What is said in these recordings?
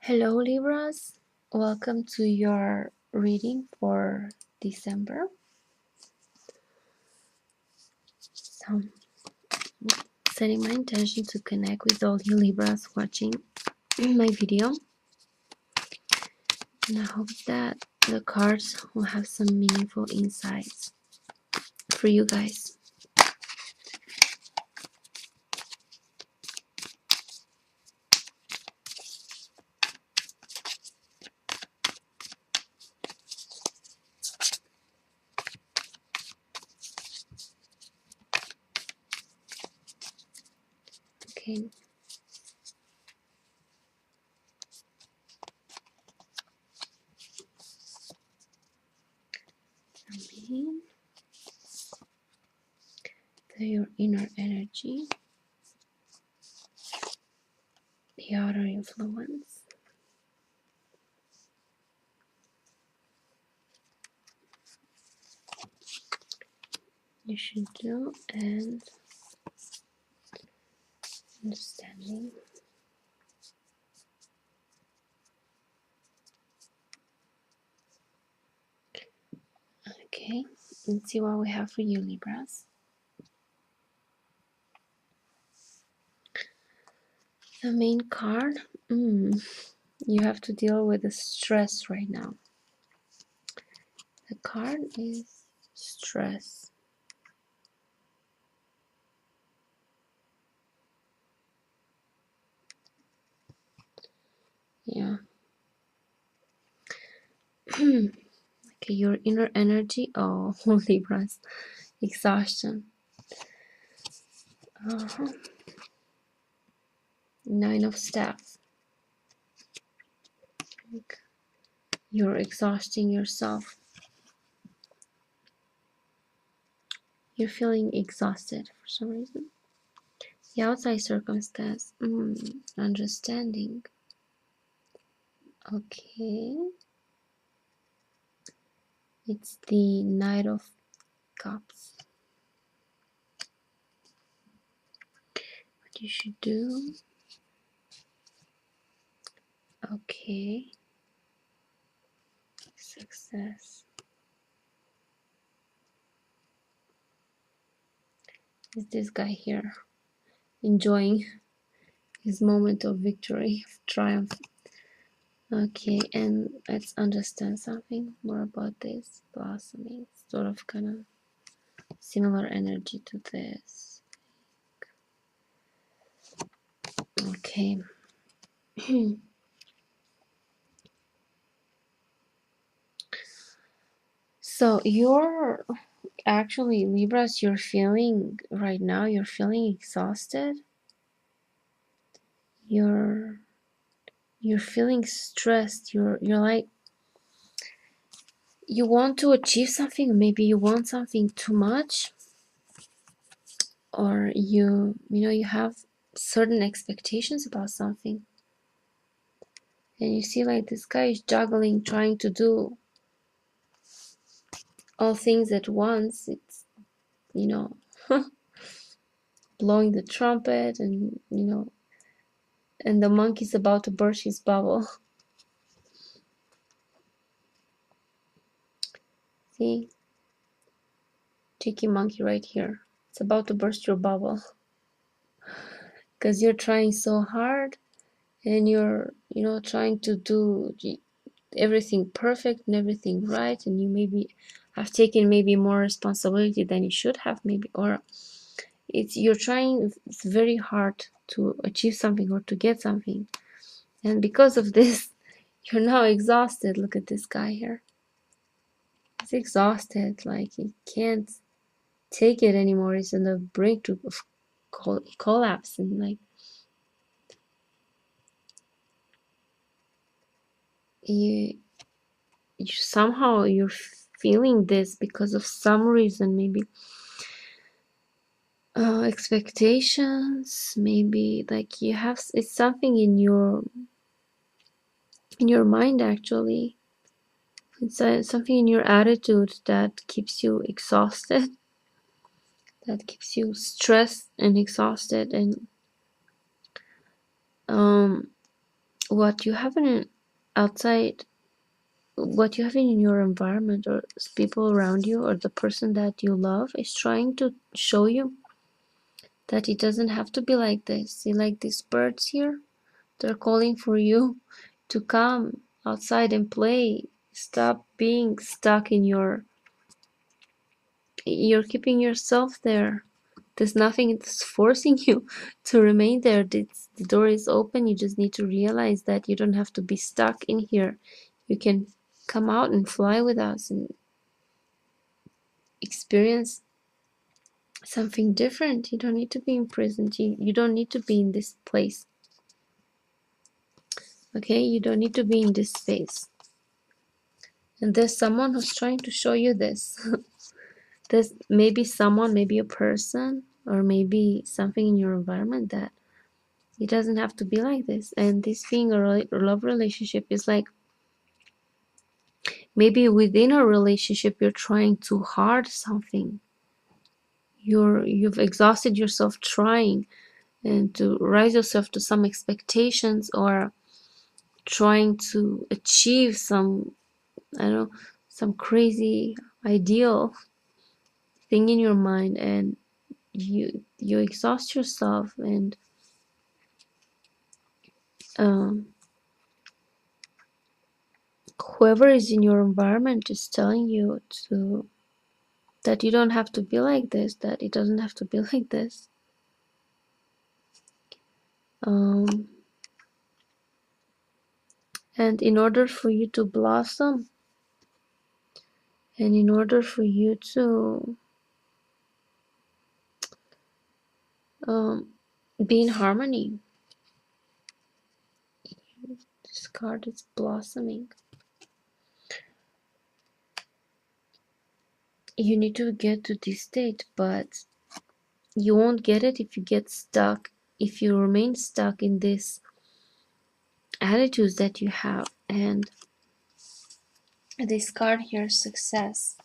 Hello Libras, welcome to your reading for December. So, setting my intention to connect with all you Libras watching my video, and I hope that the cards will have some meaningful insights for you guys. Okay. Your inner energy, the outer influence, you should do, and understanding. Okay, let's see what we have for you, Libras. The main card, you have to deal with the stress right now. The card is stress. Yeah. Okay, your inner energy. Oh, Libras. Exhaustion. Uh-huh. 9 of Staffs. You're exhausting yourself. You're feeling exhausted for some reason. The outside circumstance. Understanding. Okay. It's the Knight of Cups. What you should do. Okay. Success. Is this guy here enjoying his moment of victory, of triumph? Okay, and let's understand something more about this blossoming. Sort of kind of similar energy to this. Okay. So you're actually, Libras, you're feeling right now, you're feeling exhausted. You're feeling stressed. You're like, you want to achieve something, maybe you want something too much, or you have certain expectations about something, and you see like this guy is juggling, trying to do all things at once. It's blowing the trumpet, and and the monkey's about to burst his bubble. See, cheeky monkey right here, it's about to burst your bubble because you're trying so hard, and you're trying to do everything perfect and everything right, and you maybe have taken maybe more responsibility than you should have, maybe, or you're trying very hard to achieve something or to get something, and because of this you're now exhausted. Look at this guy here, he's exhausted, like he can't take it anymore. He's on the brink of collapse, and like you somehow you're feeling this because of some reason, maybe expectations, maybe like you have, it's something in your mind actually. It's something in your attitude that keeps you exhausted, that keeps you stressed and exhausted, and what you have in outside, what you have in your environment or people around you or the person that you love is trying to show you that it doesn't have to be like this. See, like these birds here, they're calling for you to come outside and play. Stop being stuck in you're keeping yourself there. There's nothing that's forcing you to remain there. The door is open. You just need to realize that you don't have to be stuck in here. You can come out and fly with us and experience something different. You don't need to be imprisoned. You don't need to be in this place. Okay? You don't need to be in this space. And there's someone who's trying to show you this. There's maybe someone, maybe a person, or maybe something in your environment that it doesn't have to be like this. And this being a love relationship is like maybe within a relationship you're trying too hard something. You've exhausted yourself trying and to rise yourself to some expectations or trying to achieve some, I don't know, some crazy ideal thing in your mind, and you exhaust yourself, and um, whoever is in your environment is telling you to that you don't have to be like this, that it doesn't have to be like this. Um, and in order for you to blossom, and in order for you to um, be in harmony, this card is blossoming. You need to get to this state, but you won't get it if you get stuck, if you remain stuck in this attitudes that you have. And this card here, success.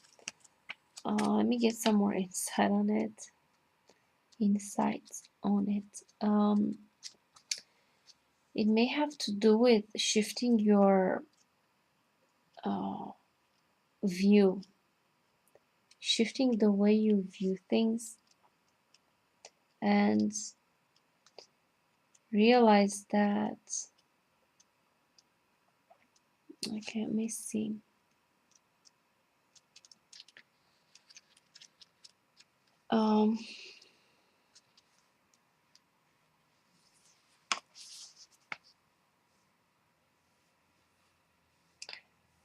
Let me get some more insight on it. It may have to do with shifting your uh, view, shifting the way you view things, and realize that. Okay, let me see. Um,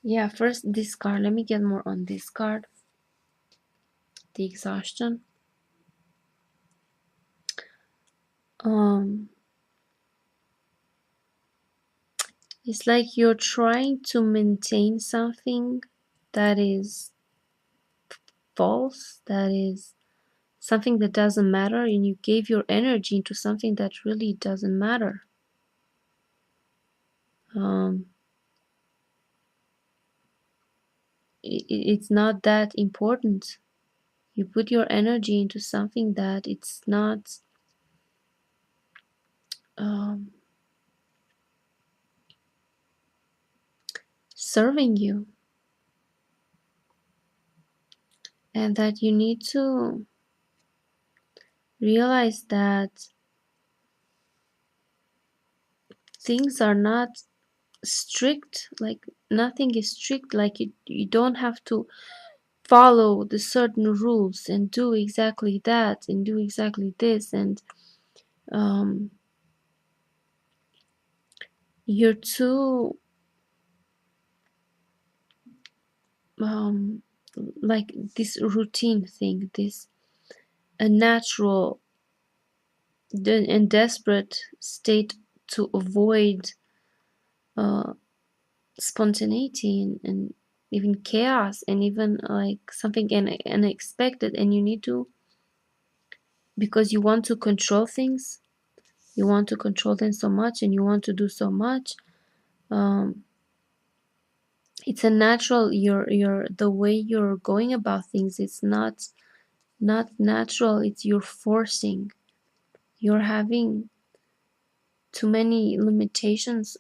yeah, first this card. Let me get more on this card. The exhaustion. Um, it's like you're trying to maintain something that is false, that is something that doesn't matter, and you gave your energy into something that really doesn't matter. Um, it's not that important. You put your energy into something that it's not um, serving you, and that you need to realize that things are not strict, like nothing is strict, like you don't have to follow the certain rules and do exactly that and do exactly this, and um, you're too like this routine thing, this a natural and desperate state to avoid uh, spontaneity and even chaos and even like something unexpected, and you need to, because you want to control things, you want to control them so much and you want to do so much. um, it's a natural, your the way you're going about things, it's not natural, it's you're forcing, you're having too many limitations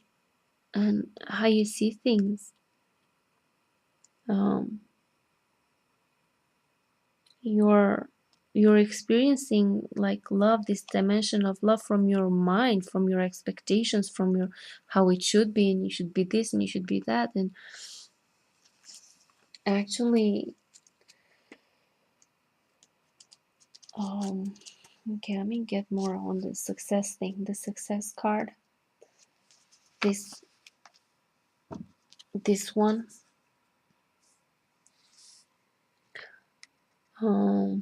and how you see things. Um, you're you're experiencing like love, this dimension of love from your mind, from your expectations, from your how it should be, and you should be this and you should be that. And actually, okay, let me get more on the success thing, the success card. This one. um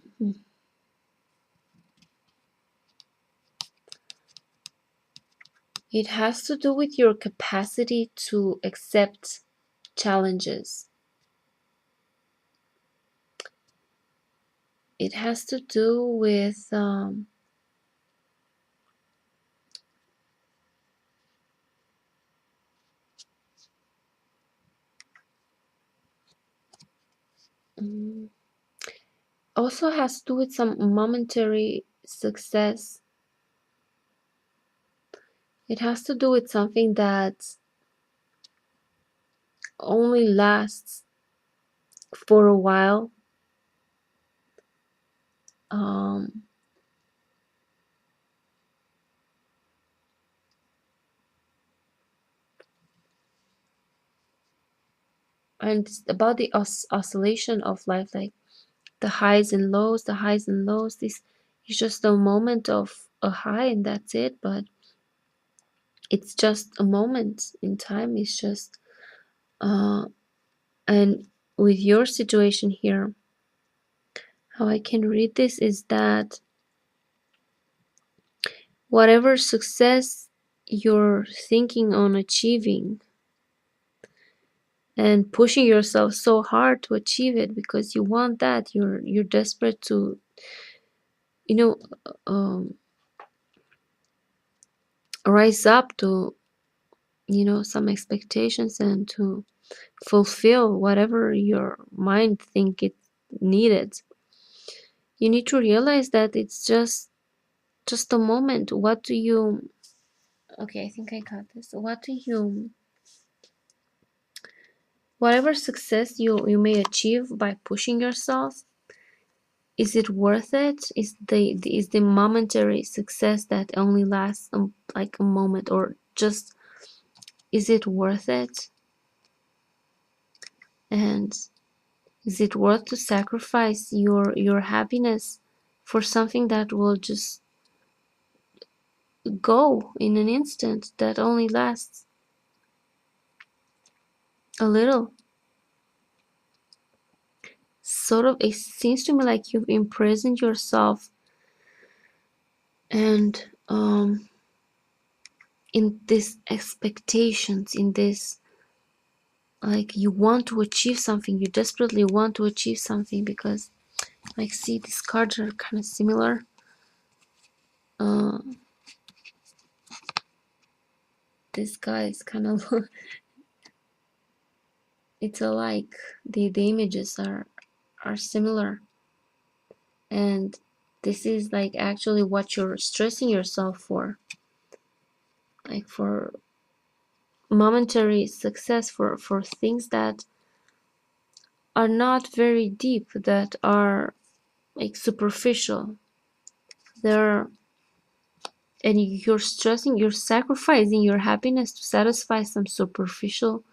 it has to do with your capacity to accept challenges. It has to do with mm, also has to do with some momentary success. It has to do with something that only lasts for a while. Um, and it's about the oscillation of life, like the highs and lows, the highs and lows. This is just a moment of a high, and that's it. But it's just a moment in time. It's just, and with your situation here, how I can read this is that whatever success you're thinking on achieving and pushing yourself so hard to achieve it because you want that, you're desperate to, you know, um, rise up to, some expectations and to fulfill whatever your mind think it needed. You need to realize that it's just a moment. What do you, okay, I think I got this. What do you, whatever success you may achieve by pushing yourself, is it worth it? Is the momentary success that only lasts like a moment, or just, is it worth it? And is it worth to sacrifice your happiness for something that will just go in an instant, that only lasts a little? Sort of, it seems to me like you've imprisoned yourself and in these expectations, in this, like, you want to achieve something, you desperately want to achieve something, because, like, see, these cards are kind of similar. uh this guy is kind of it's alike, the images are similar, and this is like actually what you're stressing yourself for, like for momentary success, for things that are not very deep, that are like superficial. They're, and you're stressing, you're sacrificing your happiness to satisfy some superficial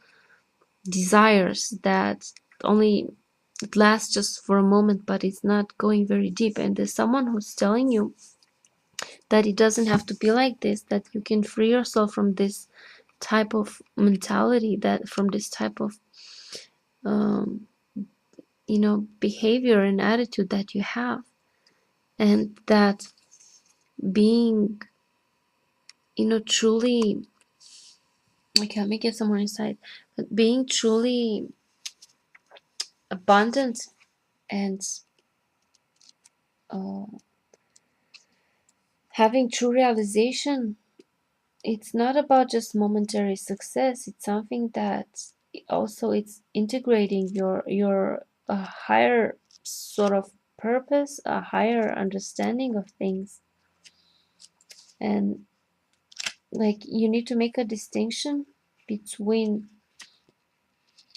desires that only last just for a moment, but it's not going very deep. And there's someone who's telling you that it doesn't have to be like this, that you can free yourself from this type of mentality, that from this type of um, behavior and attitude that you have, and that being, truly, okay, let me get some more insight, but being truly abundant and uh, having true realization, it's not about just momentary success. It's something that also, it's integrating your higher sort of purpose, a higher understanding of things. And like, you need to make a distinction between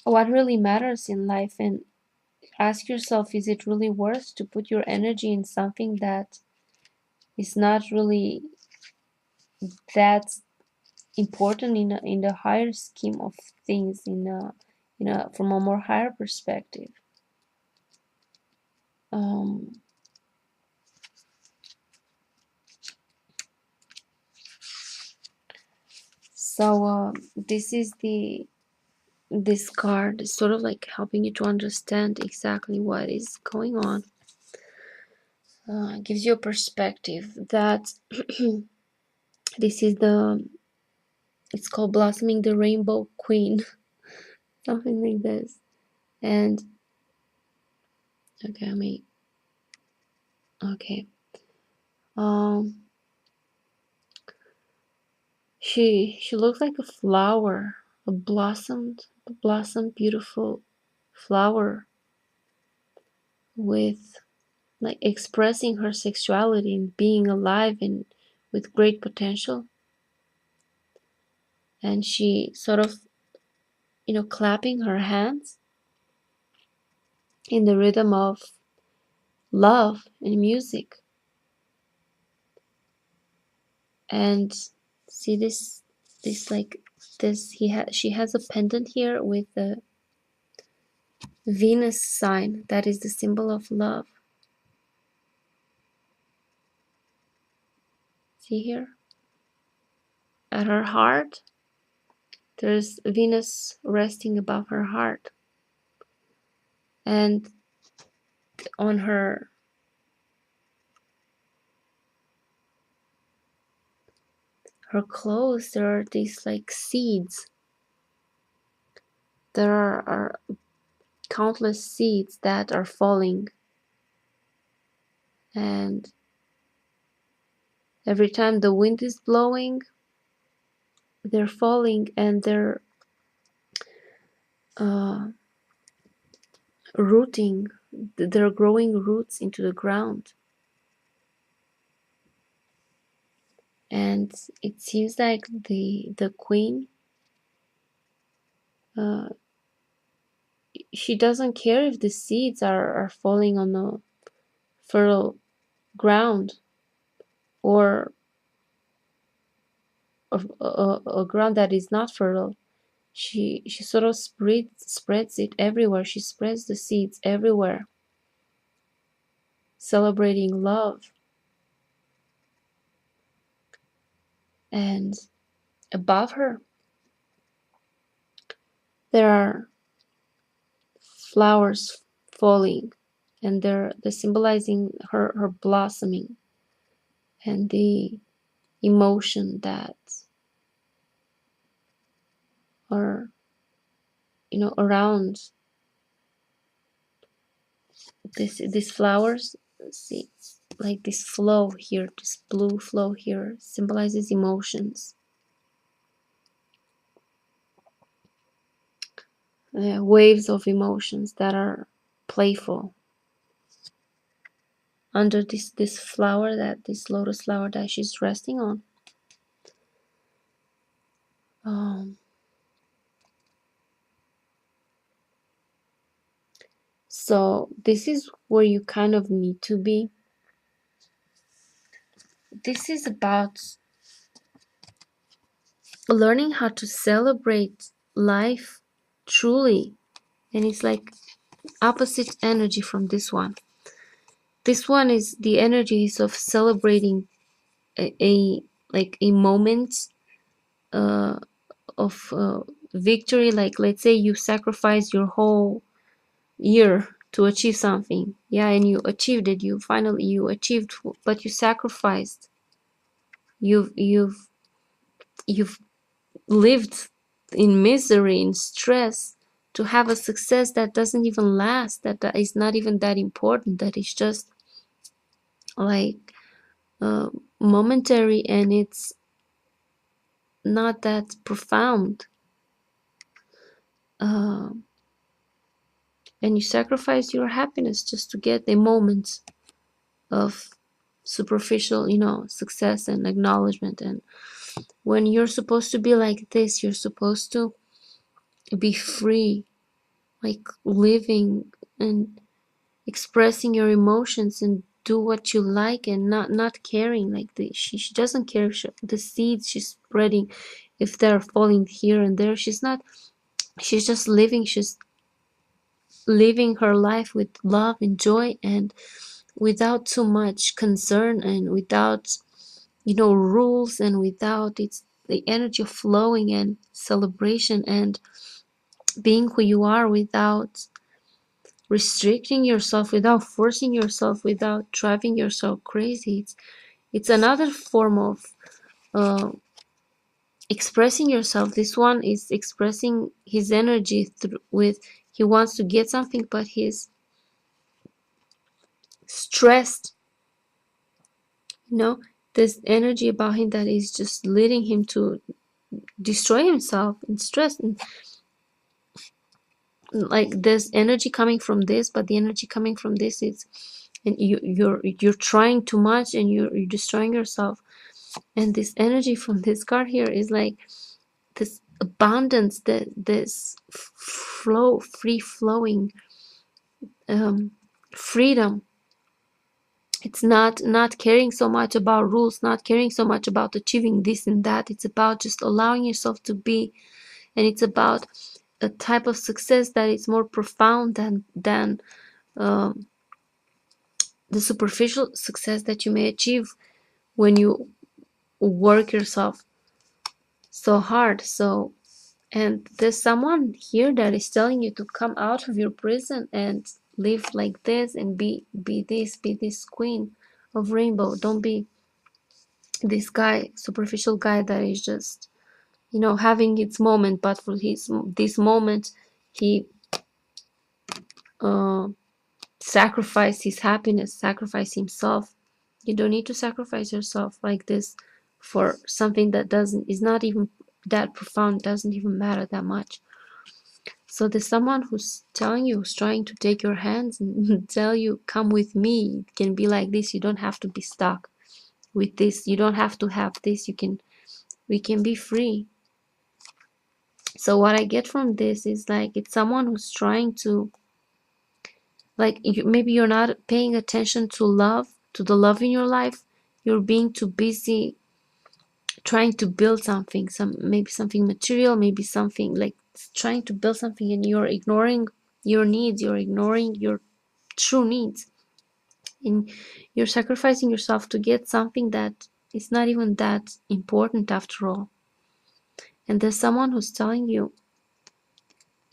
what really matters in life, and ask yourself, is it really worth to put your energy in something that is not really that important in the higher scheme of things, from a more higher perspective. Um, so this is this card is sort of like helping you to understand exactly what is going on. Gives you a perspective that this is it's called blossoming the rainbow queen, something like this. And okay, she looks like a flower, a blossomed beautiful flower, with like expressing her sexuality and being alive and with great potential. And she sort of, clapping her hands in the rhythm of love and music. And see she has a pendant here with the Venus sign, that is the symbol of love. See here? At her heart, there's Venus resting above her heart. And on her clothes, there are these like seeds. There are countless seeds that are falling. And every time the wind is blowing, they're falling, and they're rooting. They're growing roots into the ground. And it seems like the queen, she doesn't care if the seeds are falling on the fertile ground, or a ground that is not fertile. She sort of spreads it everywhere. She spreads the seeds everywhere, celebrating love. And above her, there are flowers falling, and they're symbolizing her blossoming and the emotion that are around these flowers. See, like this flow here, this blue flow here symbolizes emotions, waves of emotions that are playful under this flower, this lotus flower that she's resting on. So this is where you kind of need to be. This is about learning how to celebrate life truly. And it's like opposite energy from this one. This one is the energies of celebrating a moment of victory. Like, let's say you sacrifice your whole year to achieve something, and you achieved it. You achieved, but you sacrificed. You've lived in misery, in stress, to have a success that doesn't even last, that is not even that important, that is just like momentary, and it's not that profound. And you sacrifice your happiness just to get a moment of superficial, success and acknowledgement. And when you're supposed to be like this, you're supposed to be free, like living and expressing your emotions and do what you like, and not caring. Like she doesn't care if the seeds she's spreading, if they're falling here and there. She's just living. She's living her life with love and joy, and without too much concern, and without rules, and without it's the energy of flowing and celebration and being who you are, without restricting yourself, without forcing yourself, without driving yourself crazy. It's another form of uh, expressing yourself. This one is expressing his energy through with, he wants to get something, but he's stressed. This energy about him that is just leading him to destroy himself and stress, and like there's energy coming from this, but the energy coming from this is, and you're trying too much, and you're destroying yourself. And this energy from this card here is like this abundance, this flow, free flowing freedom. It's not caring so much about rules, not caring so much about achieving this and that. It's about just allowing yourself to be, and it's about a type of success that is more profound than um, the superficial success that you may achieve when you work yourself so hard. And there's someone here that is telling you to come out of your prison and live like this, and be this queen of rainbow. Don't be this guy, superficial guy, that is just having its moment, but for this moment he uh sacrifice his happiness, sacrifice himself. You don't need to sacrifice yourself like this for something that is not even that profound, doesn't even matter that much. So there's someone who's telling you, who's trying to take your hands and tell you, come with me. It can be like this. You don't have to be stuck with this. You don't have to have this. We can be free. So what I get from this is like, it's someone who's trying to, like, maybe you're not paying attention to love, to the love in your life. You're being too busy trying to build something, maybe something material, maybe something like trying to build something, and you're ignoring your needs, you're ignoring your true needs, and you're sacrificing yourself to get something that is not even that important after all. And there's someone who's telling you,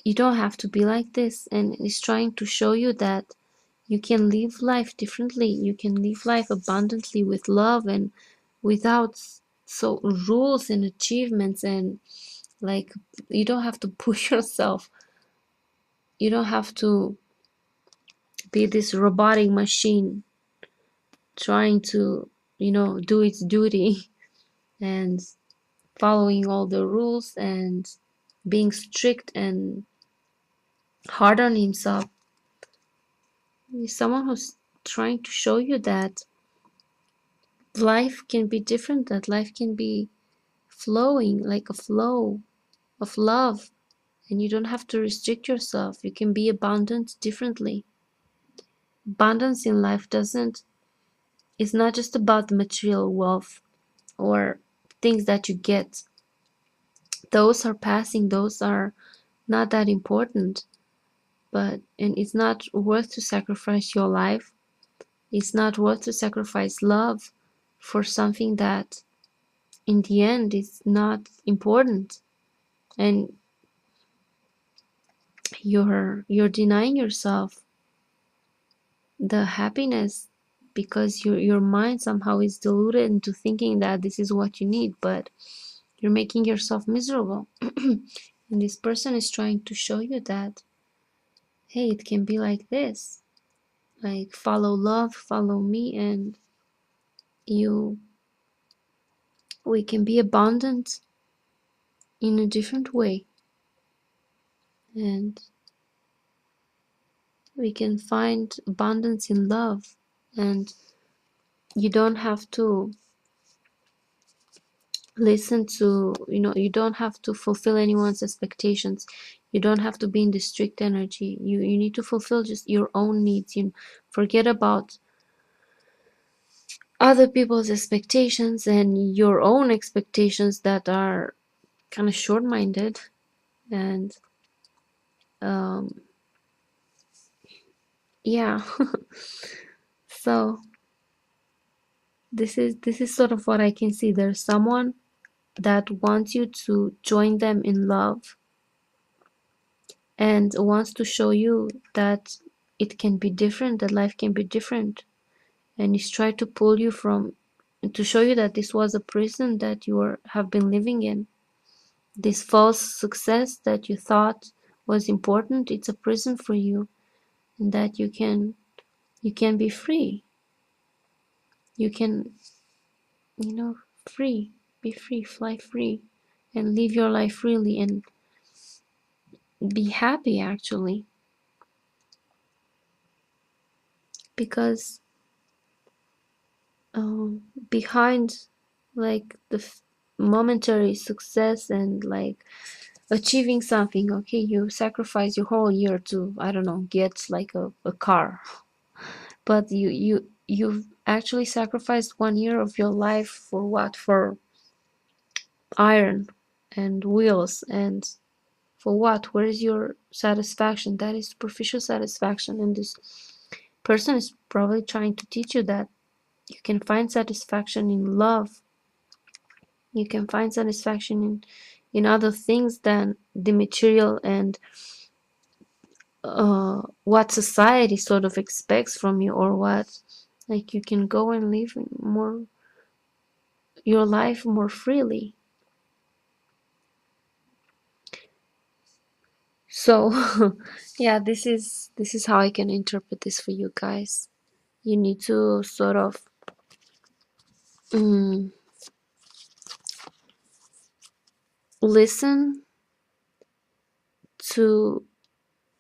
you don't have to be like this, and is trying to show you that you can live life differently. You can live life abundantly with love, and without so rules and achievements, and like, you don't have to push yourself. You don't have to be this robotic machine trying to do its duty and following all the rules and being strict and hard on himself. He's someone who's trying to show you that life can be different, that life can be flowing, like a flow of love, and you don't have to restrict yourself. You can be abundant differently. Abundance in life is not just about the material wealth or things that you get. Those are passing, those are not that important. And it's not worth to sacrifice your life. It's not worth to sacrifice love for something that in the end is not important. And you're denying yourself the happiness because your mind somehow is deluded into thinking that this is what you need, but you're making yourself miserable. And this person is trying to show you that, hey, it can be like this. Like, follow love, follow me, and we can be abundant in a different way. And we can find abundance in love. And you don't have to Listen to, you don't have to fulfill anyone's expectations. You don't have to be in the strict energy. You need to fulfill just your own needs. You forget about other people's expectations and your own expectations that are kind of short-minded. And yeah. So this is sort of what I can see. There's someone that wants you to join them in love and wants to show you that it can be different, that life can be different, and he's trying to pull you from, to show you that this was a prison that have been living in. This false success that you thought was important, it's a prison for you, and that you can be free. You can, free, be free, fly free, and live your life freely and be happy actually. Because behind like the momentary success and like achieving something, okay, you sacrifice your whole year to, I don't know, get like a car, but you've actually sacrificed 1 year of your life for what? For iron and wheels, and for what? Where is your satisfaction? That is superficial satisfaction, and this person is probably trying to teach you that you can find satisfaction in love. You can find satisfaction in other things than the material and what society sort of expects from you, or what, like, you can go and live more your life more freely. So yeah, this is how I can interpret this for you guys. You need to sort of listen to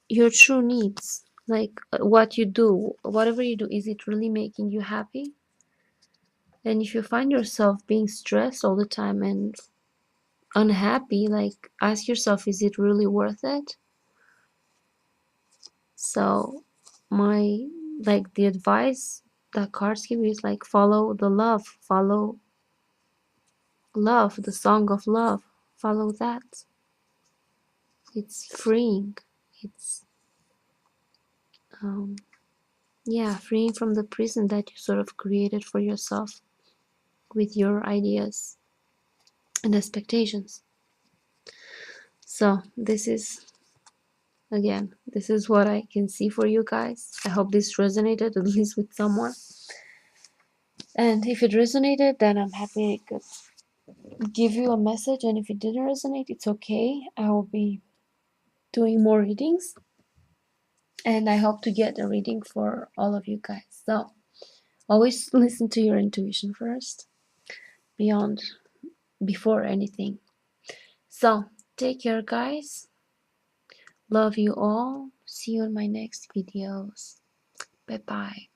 your true needs, like what you do, whatever you do, is it really making you happy? And if you find yourself being stressed all the time and unhappy, like, ask yourself, is it really worth it? So my, like, the advice that cards give you is like, follow the love, follow love, the song of love, follow that. It's freeing. It's yeah, freeing from the prison that you sort of created for yourself with your ideas and expectations. So this is, again, this is what I can see for you guys. I hope this resonated at least with someone. And if it resonated, then I'm happy I could give you a message. And if it didn't resonate, it's okay. I will be doing more readings. And I hope to get a reading for all of you guys. So always listen to your intuition first, before anything. So take care, guys. Love you all. See you in my next videos. Bye bye.